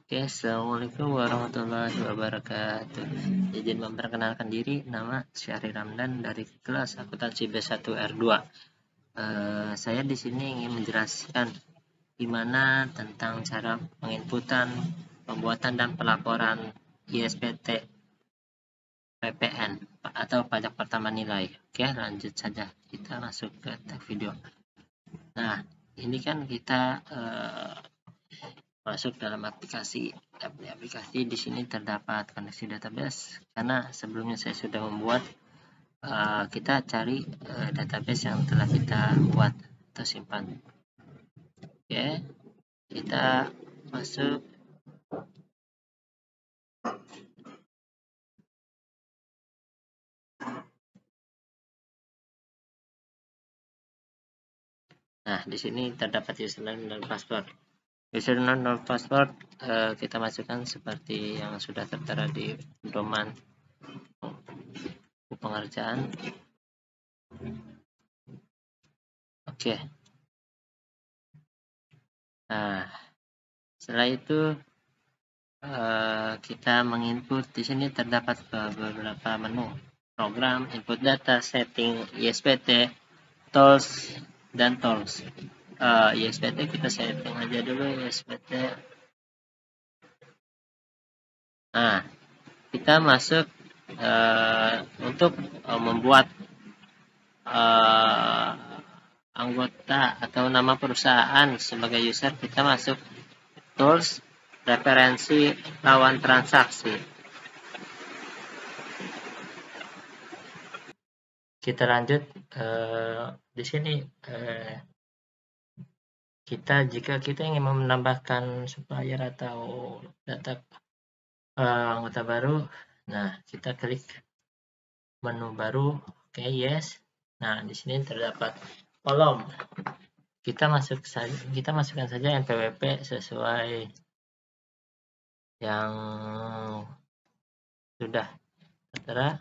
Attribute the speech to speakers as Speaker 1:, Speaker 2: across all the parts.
Speaker 1: Oke, assalamualaikum warahmatullahi wabarakatuh. Izin memperkenalkan diri, nama Syahri Ramdan dari kelas akuntansi B1R2. Saya di sini ingin menjelaskan gimana tentang cara penginputan, pembuatan dan pelaporan ISPT PPN atau pajak pertama nilai. Oke, lanjut saja. Kita masuk ke tag video. Nah, ini kan kita masuk dalam aplikasi di sini terdapat koneksi database karena sebelumnya saya sudah membuat. Kita cari database yang telah kita buat atau simpan. Oke, kita masuk. Nah, di sini terdapat username dan password. Username dan password kita masukkan seperti yang sudah tertera di domain pengerjaan. Oke. Nah, setelah itu kita menginput. Di sini terdapat beberapa menu: program, input data, setting, ISPT, tools, dan tools. ISPT kita setting aja dulu ISPT. Nah, kita masuk untuk membuat anggota atau nama perusahaan sebagai user. Kita masuk tools, referensi, lawan transaksi. Kita lanjut di sini. Jika kita ingin menambahkan supplier atau data anggota baru, nah kita klik menu baru. Oke, yes. Nah, di sini terdapat kolom. Kita masukkan saja NPWP sesuai yang sudah tertera.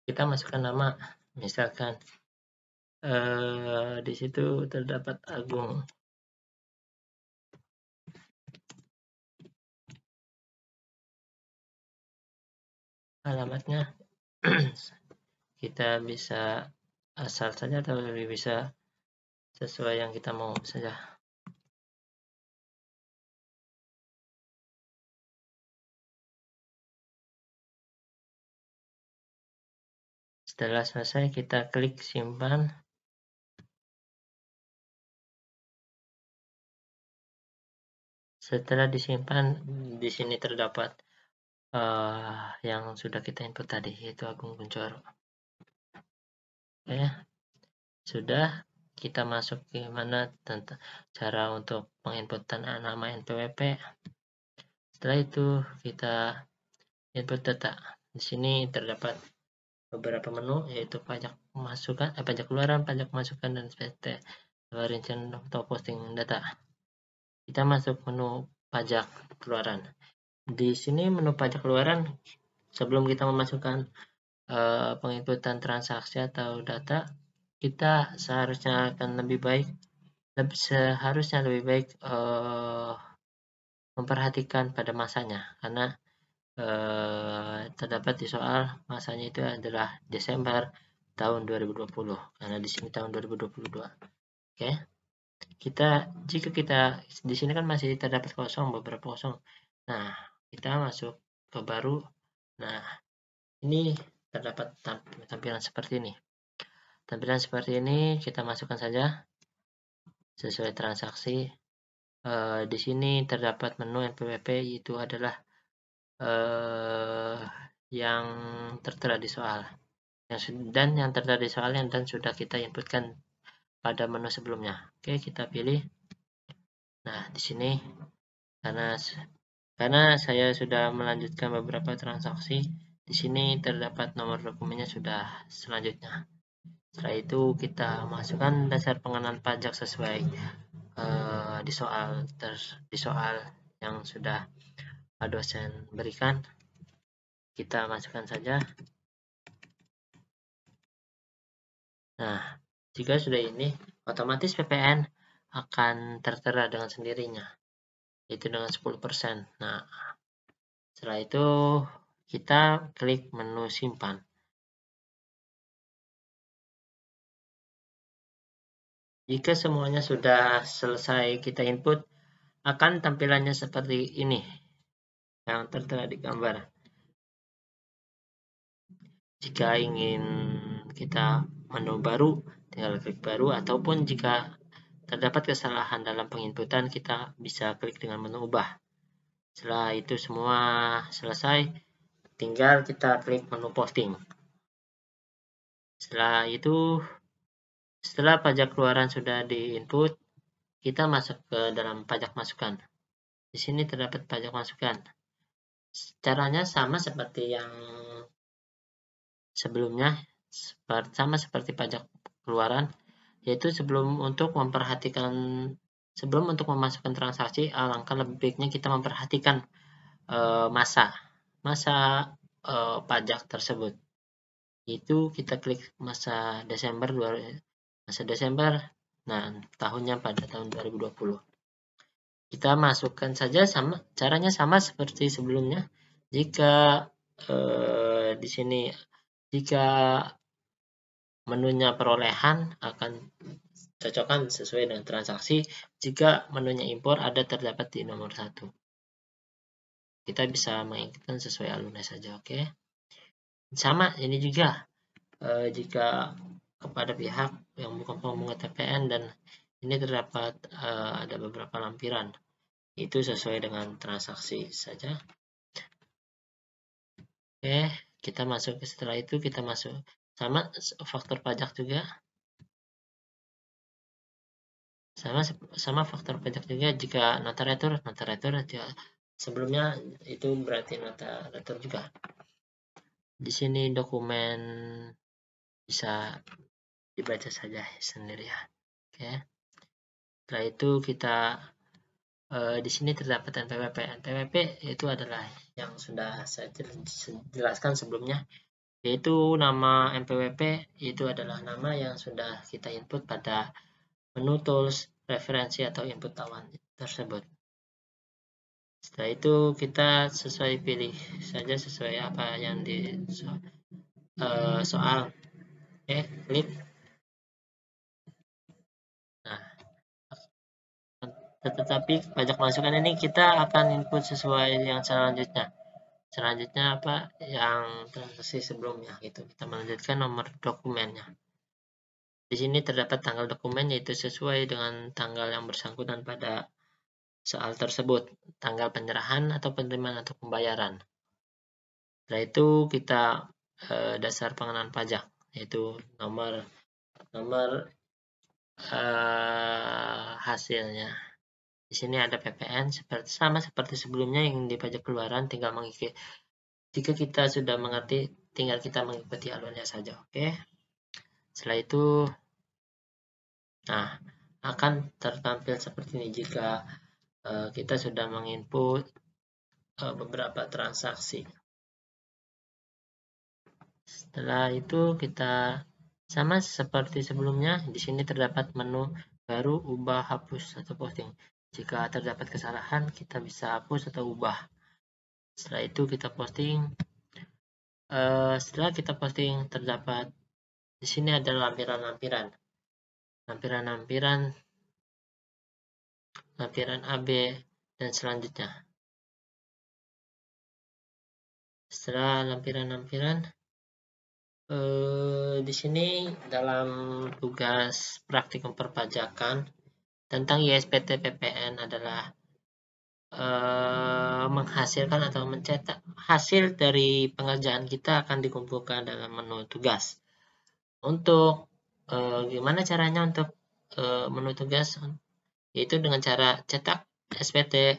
Speaker 1: Kita masukkan nama, misalkan di situ terdapat Agung. Alamatnya kita bisa asal saja atau bisa sesuai yang kita mau saja. Setelah selesai, kita klik simpan. Setelah disimpan, di sini terdapat yang sudah kita input tadi, yaitu Agung Kuncoro. Oke, sudah. Kita masuk ke mana tentang cara untuk penginputan nama NPWP. Setelah itu kita input data. Di sini terdapat beberapa menu, yaitu pajak masukan, pajak keluaran, pajak masukan, dan SPT, rincian atau posting data. Kita masuk menu pajak keluaran. Di sini menu pajak keluaran, sebelum kita memasukkan penginputan transaksi atau data, kita seharusnya lebih baik memperhatikan pada masanya, karena terdapat di soal masanya itu adalah Desember tahun 2020, karena di sini tahun 2022. Oke, jika kita di sini kan masih terdapat kosong, beberapa kosong. Nah, kita masuk ke baru. Nah, ini terdapat tampilan seperti ini. Tampilan seperti ini kita masukkan saja sesuai transaksi. Di sini terdapat menu NPWP, itu adalah yang tertera di soal, yang tertera di soal dan sudah kita inputkan pada menu sebelumnya. Oke, kita pilih. Nah, di sini karena saya sudah melanjutkan beberapa transaksi, di sini terdapat nomor dokumennya sudah selanjutnya. Setelah itu kita masukkan dasar pengenaan pajak sesuai di soal yang sudah dosen berikan. Kita masukkan saja. Nah, jika sudah ini, otomatis PPN akan tertera dengan sendirinya, yaitu dengan 10%. Nah, setelah itu kita klik menu simpan. Jika semuanya sudah selesai kita input, akan tampilannya seperti ini yang tertera di gambar. Jika ingin kita menu baru, tinggal klik baru, ataupun jika terdapat kesalahan dalam penginputan, kita bisa klik dengan menu ubah. Setelah itu semua selesai, tinggal kita klik menu posting. Setelah pajak keluaran sudah diinput, kita masuk ke dalam pajak masukan. Di sini terdapat pajak masukan. Caranya sama seperti yang sebelumnya, sama seperti pajak keluaran, yaitu sebelum untuk memasukkan transaksi, alangkah lebih baiknya kita memperhatikan masa pajak tersebut. Itu kita klik masa Desember, nah tahunnya pada tahun 2020. Kita masukkan saja, caranya sama seperti sebelumnya. Jika di sini menunya perolehan, akan cocokkan sesuai dengan transaksi. Jika menunya impor, terdapat di nomor 1. Kita bisa menginginkan sesuai alumni saja, oke? Sama ini juga, jika kepada pihak yang bukan pemungut PPN dan ini terdapat ada beberapa lampiran, itu sesuai dengan transaksi saja. Oke, kita masuk. Setelah itu kita masuk sama faktor pajak juga. Sama faktor pajak juga, jika nota retur sebelumnya itu berarti nota retur juga. Di sini dokumen bisa dibaca saja sendiri ya. Oke. Setelah itu kita di sini terdapat NPWP. NPWP itu adalah yang sudah saya jelaskan sebelumnya, yaitu nama NPWP itu adalah nama yang sudah kita input pada menu tools, referensi atau input tawan tersebut. Setelah itu kita pilih saja sesuai apa yang di soal. Oke, klik. Nah, tetapi pajak masukan ini kita akan input sesuai yang selanjutnya. Selanjutnya apa yang transaksi sebelumnya, itu kita melanjutkan nomor dokumennya. Di sini terdapat tanggal dokumen, yaitu sesuai dengan tanggal yang bersangkutan pada soal tersebut, tanggal penyerahan atau penerimaan atau pembayaran. Setelah itu kita dasar pengenaan pajak, yaitu nomor hasilnya. Di sini ada PPN sama seperti sebelumnya yang di pajak keluaran, tinggal mengikuti. Jika kita sudah mengerti, tinggal kita mengikuti alurnya saja, oke? Setelah itu, nah, akan tertampil seperti ini jika kita sudah menginput beberapa transaksi. Setelah itu kita sama seperti sebelumnya, di sini terdapat menu baru, ubah, hapus, atau posting. Jika terdapat kesalahan, kita bisa hapus atau ubah. Setelah itu kita posting. Setelah kita posting, terdapat di sini ada lampiran-lampiran. Lampiran A, B, dan selanjutnya. Setelah lampiran-lampiran, di sini dalam tugas praktikum perpajakan tentang ISPT PPN adalah menghasilkan atau mencetak hasil dari pengerjaan kita akan dikumpulkan dalam menu tugas. Untuk gimana caranya untuk menu tugas, yaitu dengan cara cetak SPT.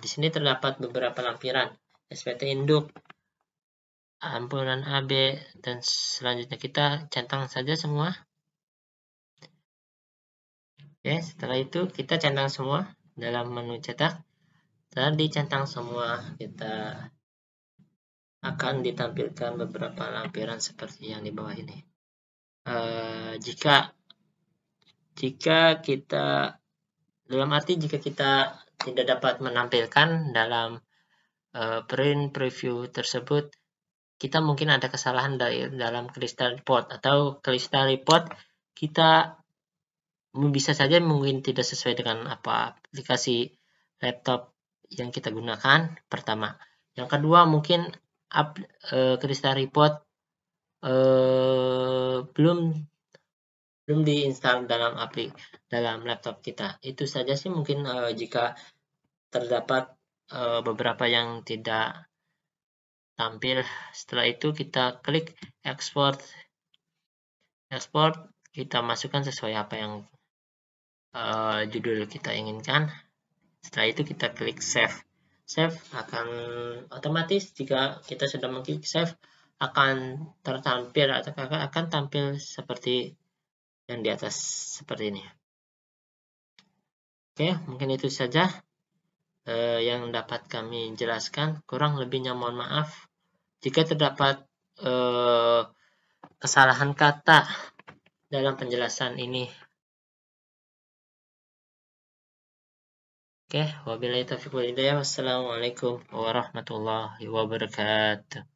Speaker 1: Di sini terdapat beberapa lampiran. SPT induk, ampunan AB, dan selanjutnya kita centang saja semua. Oke, setelah itu kita centang semua dalam menu cetak. Setelah dicentang semua, kita akan ditampilkan beberapa lampiran seperti yang di bawah ini. Jika kita dalam arti jika kita tidak dapat menampilkan dalam print preview tersebut, kita mungkin ada kesalahan dalam crystal report, atau crystal report kita bisa saja mungkin tidak sesuai dengan aplikasi laptop yang kita gunakan, pertama. Yang kedua, mungkin crystal report belum diinstal dalam laptop kita. Itu saja sih mungkin jika terdapat beberapa yang tidak tampil. Setelah itu kita klik export. Kita masukkan sesuai apa yang judul kita inginkan. Setelah itu kita klik save. Save akan otomatis jika kita sudah mengklik save akan tertampil atau akan tampil seperti yang di atas seperti ini. Oke, mungkin itu saja yang dapat kami jelaskan. Kurang lebihnya mohon maaf. Jika terdapat kesalahan kata dalam penjelasan ini. Oke, wabillahi taufiq wal hidayah. Wassalamualaikum warahmatullahi wabarakatuh.